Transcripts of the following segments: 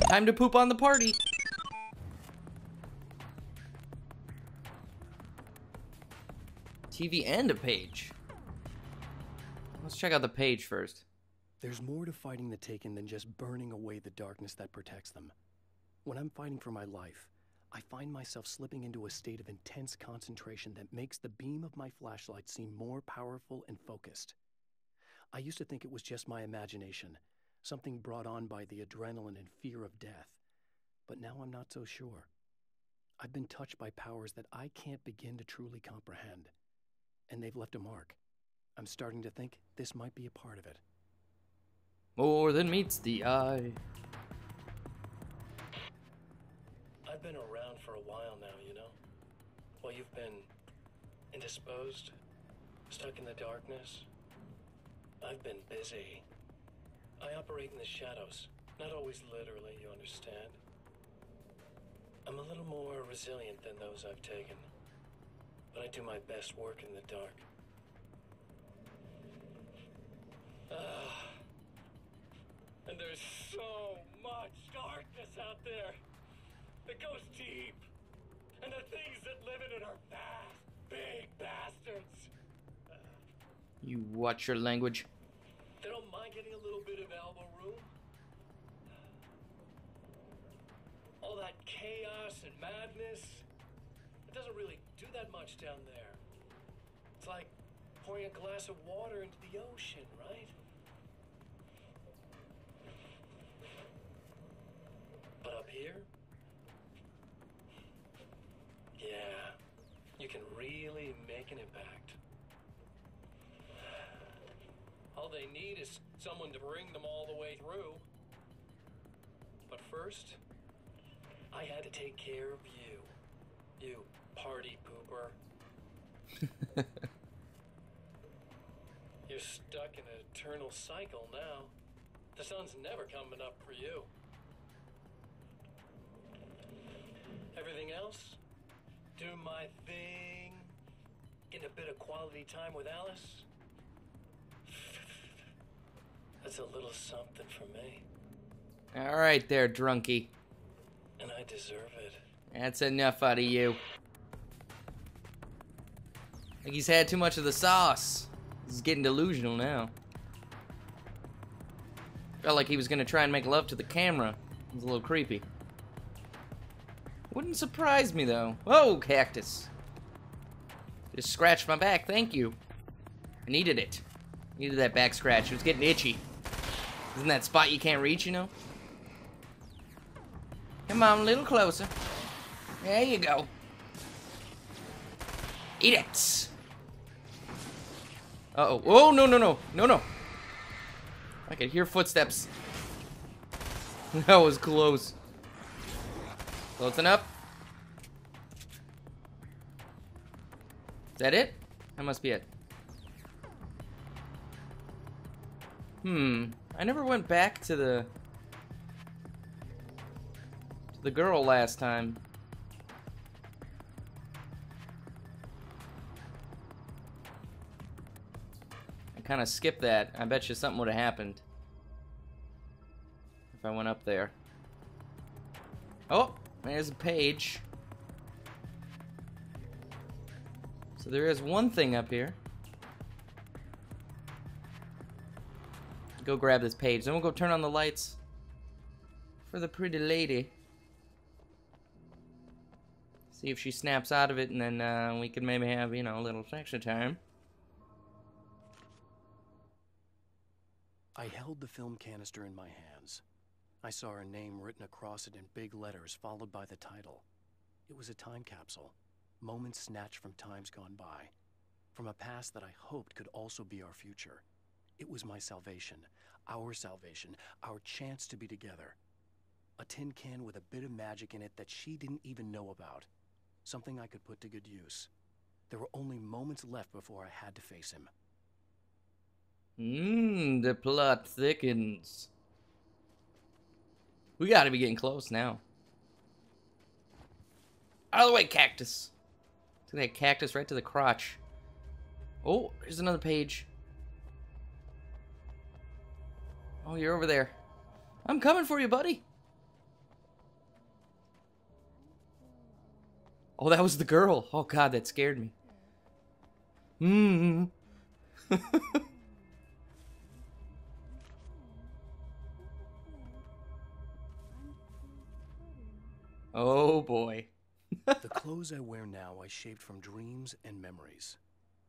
Time to poop on the party. TV and a page. Let's check out the page first. There's more to fighting the Taken than just burning away the darkness that protects them. When I'm fighting for my life, I find myself slipping into a state of intense concentration that makes the beam of my flashlight seem more powerful and focused. I used to think it was just my imagination, something brought on by the adrenaline and fear of death. But now I'm not so sure. I've been touched by powers that I can't begin to truly comprehend. And they've left a mark. I'm starting to think this might be a part of it. More than meets the eye. I've been around for a while now, you know? While you've been indisposed, stuck in the darkness, I've been busy. I operate in the shadows, not always literally, you understand? I'm a little more resilient than those I've taken, but I do my best work in the dark. And there's so much darkness out there that goes deep, and the things that live in it are vast, big bastards. You watch your language. They don't mind getting a little bit of elbow room. All that chaos and madness, it doesn't really do that much down there. It's like pouring a glass of water into the ocean, right? But up here, yeah, you can really make an impact. All they need is someone to bring them all the way through. But first, I had to take care of you. You party pooper. You're stuck in an eternal cycle now. The sun's never coming up for you. Everything else? Do my thing. Get a bit of quality time with Alice. That's a little something for me. All right there, drunkie. And I deserve it. That's enough out of you. I think he's had too much of the sauce. He's getting delusional now. Felt like he was gonna try and make love to the camera. It was a little creepy. Wouldn't surprise me though. Whoa, cactus. Just scratched my back, thank you. I needed it. Needed that back scratch. It was getting itchy. Isn't that spot you can't reach, you know? Come on, a little closer. There you go. Eat it. Uh-oh. Oh, no, no, no. No, no. I could hear footsteps. That was close. Close enough. Is that it? That must be it. I never went back to the girl last time. I kind of skipped that. I bet you something would have happened if I went up there. Oh, there's a page. So there is one thing up here. Go grab this page. Then we'll go turn on the lights for the pretty lady. See if she snaps out of it, and then we can maybe have, you know, a little sexy time. I held the film canister in my hands. I saw her name written across it in big letters, followed by the title. It was a time capsule. Moments snatched from times gone by. From a past that I hoped could also be our future. It was my salvation, our chance to be together. A tin can with a bit of magic in it that she didn't even know about. Something I could put to good use. There were only moments left before I had to face him. The plot thickens. We gotta be getting close now. Out of the way, cactus. Took that cactus right to the crotch. Oh, there's another page. Oh, you're over there. I'm coming for you, buddy. Oh, that was the girl. Oh, God, that scared me. Hmm. Oh, boy. The clothes I wear now I shaved from dreams and memories.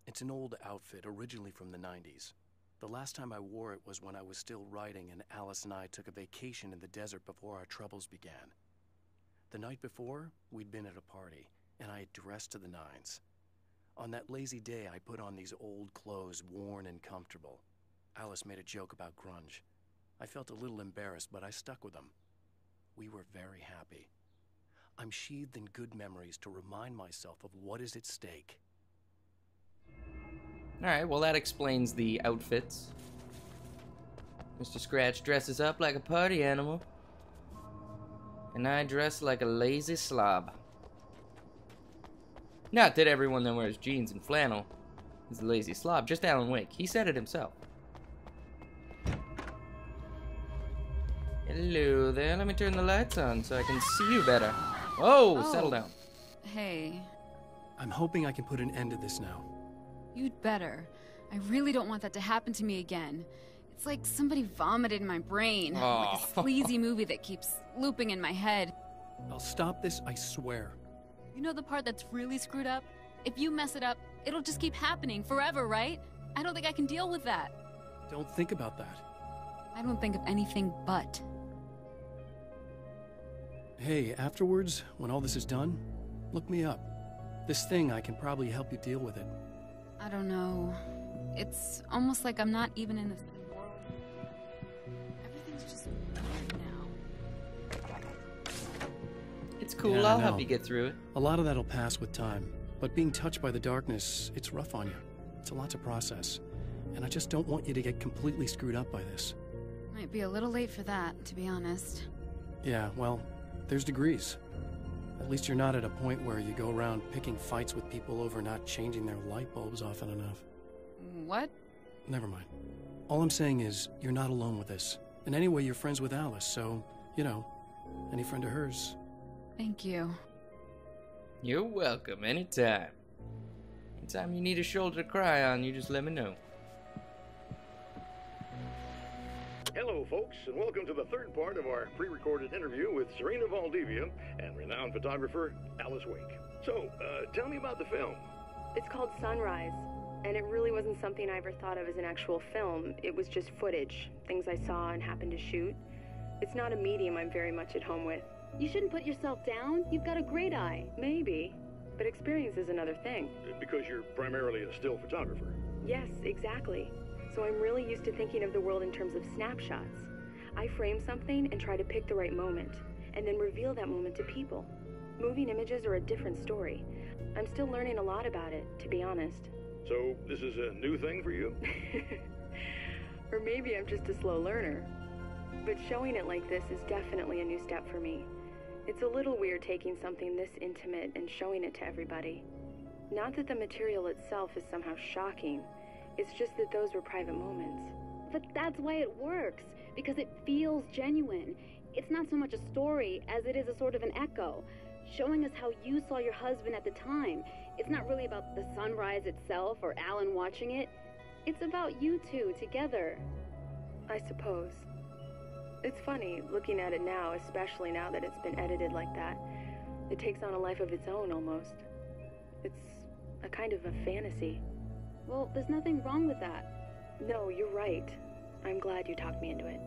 It's an old outfit, originally from the 90s. The last time I wore it was when I was still writing and Alice and I took a vacation in the desert before our troubles began. The night before, we'd been at a party, and I had dressed to the nines. On that lazy day, I put on these old clothes, worn and comfortable. Alice made a joke about grunge. I felt a little embarrassed, but I stuck with them. We were very happy. I'm sheathed in good memories to remind myself of what is at stake. Alright, well that explains the outfits. Mr. Scratch dresses up like a party animal. And I dress like a lazy slob. Not that everyone that wears jeans and flannel is a lazy slob, just Alan Wake. He said it himself. Hello there, let me turn the lights on so I can see you better. Oh, settle down. Hey. I'm hoping I can put an end to this now. You'd better. I really don't want that to happen to me again. It's like somebody vomited in my brain. Oh. Like a sleazy movie that keeps looping in my head. I'll stop this, I swear. You know the part that's really screwed up? If you mess it up, it'll just keep happening forever, right? I don't think I can deal with that. Don't think about that. I don't think of anything but. Hey, afterwards, when all this is done, look me up. This thing, I can probably help you deal with it. I don't know. It's almost like I'm not even in the same world. Everything's just weird now. It's cool, Yeah, I'll I help know. you get through it. A lot of that'll pass with time, but being touched by the darkness, it's rough on you. It's a lot to process, and I just don't want you to get completely screwed up by this. Might be a little late for that, to be honest. Yeah, well, there's degrees. At least you're not at a point where you go around picking fights with people over not changing their light bulbs often enough. What? Never mind. All I'm saying is, you're not alone with this. And anyway, you're friends with Alice, so, you know, any friend of hers. Thank you. You're welcome, anytime. Anytime you need a shoulder to cry on, you just let me know. Hello, folks, and welcome to the third part of our pre-recorded interview with Serena Valdivia and renowned photographer Alice Wake. So, tell me about the film. It's called Sunrise, and it really wasn't something I ever thought of as an actual film. It was just footage, things I saw and happened to shoot. It's not a medium I'm very much at home with. You shouldn't put yourself down. You've got a great eye. Maybe, but experience is another thing. Because you're primarily a still photographer. Yes, exactly. So I'm really used to thinking of the world in terms of snapshots. I frame something and try to pick the right moment, and then reveal that moment to people. Moving images are a different story. I'm still learning a lot about it, to be honest. So, this is a new thing for you? Or maybe I'm just a slow learner. But showing it like this is definitely a new step for me. It's a little weird taking something this intimate and showing it to everybody. Not that the material itself is somehow shocking. It's just that those were private moments. But that's why it works, because it feels genuine. It's not so much a story as it is a sort of an echo, showing us how you saw your husband at the time. It's not really about the sunrise itself or Alan watching it. It's about you two together. I suppose. It's funny, looking at it now, especially now that it's been edited like that. It takes on a life of its own, almost. It's a kind of a fantasy. Well, there's nothing wrong with that. No, you're right. I'm glad you talked me into it.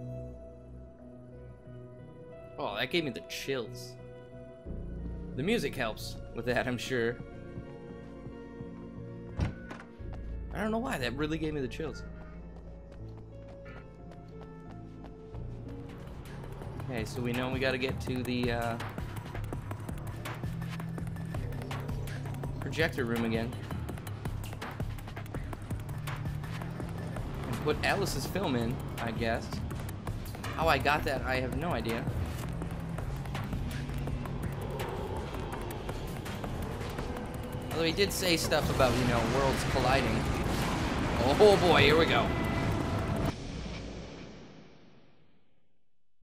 Oh, that gave me the chills. The music helps with that, I'm sure. I don't know why, that really gave me the chills. Okay, so we know we gotta get to the projector room again. And put Alice's film in, I guess. How I got that, I have no idea. Although he did say stuff about, you know, worlds colliding. Oh boy, here we go.